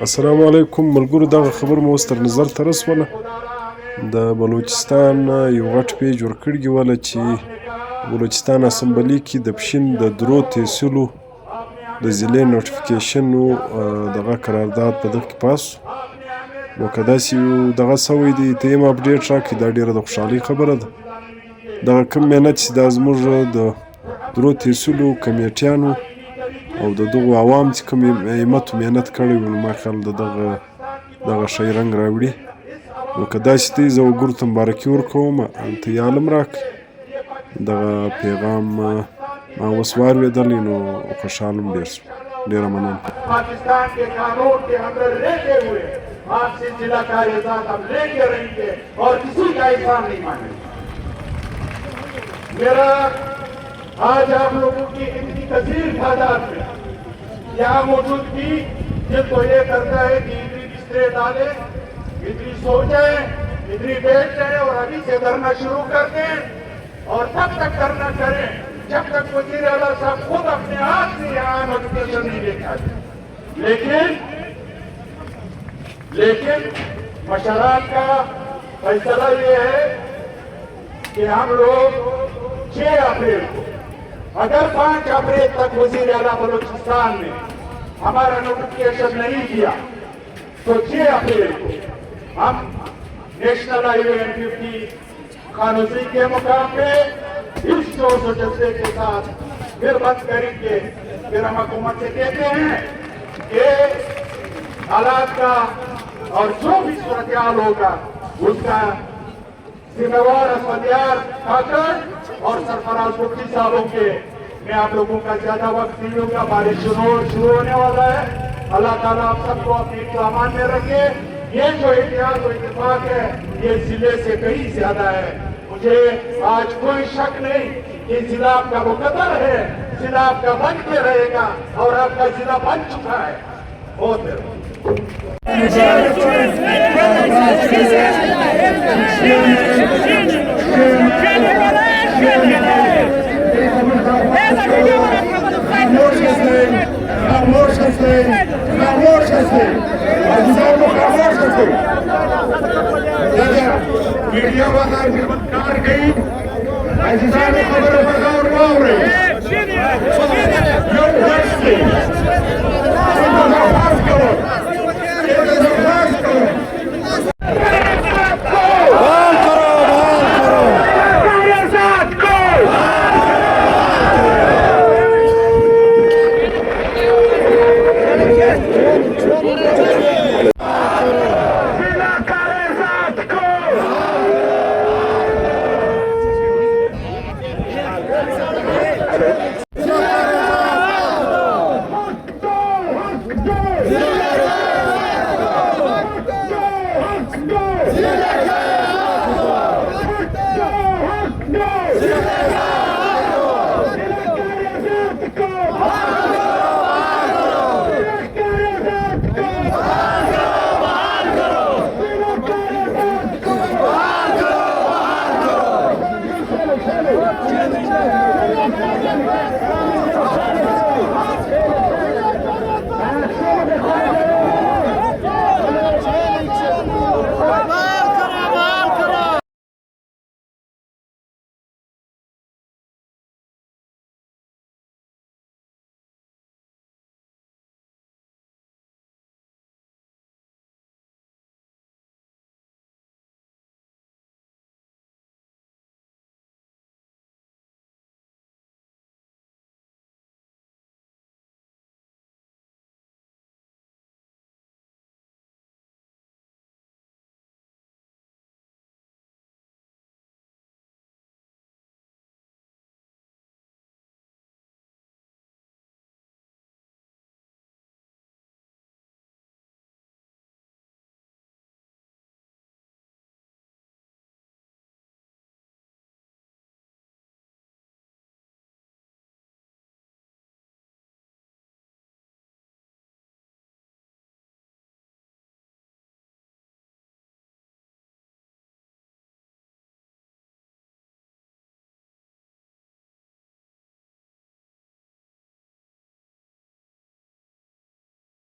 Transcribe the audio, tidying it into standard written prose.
السلام علیکم ملګرو، دغه خبر مو اوس تر نظر ته رسوله. د بلوچستان یو غټ پیج ورکړي وله چې بلوچستان اسمبلي کې د پښین د درو تحصیلو د ضلع نوټیفیکیشن دغه قرارداد په دغه کې پاس شو. نو که داسې دغه سوی دی ته یم اپډیټ راکړي، دا ډېره د خوشحالۍ خبره ده. دغه کوم محنت چې دا زموږ د درو تحصیلو کمیټیانو او د دغو عوام چې کوم همت و محنت کړی وو، نو ما خیال د دغه شی رنګ راوړي. نو که داسې دی زه وګورو ته مبارکي ورکوم، ته یې عالم راکړه. دغه پیغام ما اوس واورېدلی، نو خوشحاله م ډېر شوم. ډېره مننه. पाकिस्तान के कानून के अंदर रहते हुए आपसे जिला कार्यजात हम लेके रहेंगे और किसी का एहसान नहीं मानेंगे। मेरा आज आप लोगों की इतनी कसीर तादाद में यहाँ मौजूद थी, जिनको ये करता है कि इतनी बिस्तरे डाले, इतनी सो जाए, इतनी बैठ जाए और अभी से करना शुरू कर दें और तब तक करना करें जब तक वजीर आला साहब खुद अपने हाथ से यहाँ नोटिफिकेशन नहीं लेकर आते। लेकिन मशरात का फैसला ये है कि हम लोग 6 अप्रैल को, अगर 5 अप्रैल तक वजीर आला बलूचिस्तान ने हमारा नोटिफिकेशन नहीं किया तो 6 अप्रैल को हम नेशनल हाईवे N50 खानोसी के मुकाम पे इस जोश और जज्बे के साथ फिर बंद करेंगे। फिर हम हुकूमत से कहते हैं कि हालात का और जो भी सूरत हाल होगा उसका जिम्मेवार असमदियार खाकर और सरफराज मुफ्ती साहबों के मैं आप लोगों का ज्यादा वक्त नहीं लूंगा। बारिश शुरू होने वाला है। अल्लाह ताला आप सबको अपने इक़दामात में रखे। ये जो इतिहास और इत्तेफाक है ये जिले से कहीं ज्यादा है। मुझे आज कोई शक नहीं कि जिला आपका मुकद्दर है, जिला आपका बन के रहेगा और आपका जिला बन चुका है। बहुत मीडिया वाला गिरफ्तार गई, ऐसी सारी खबरें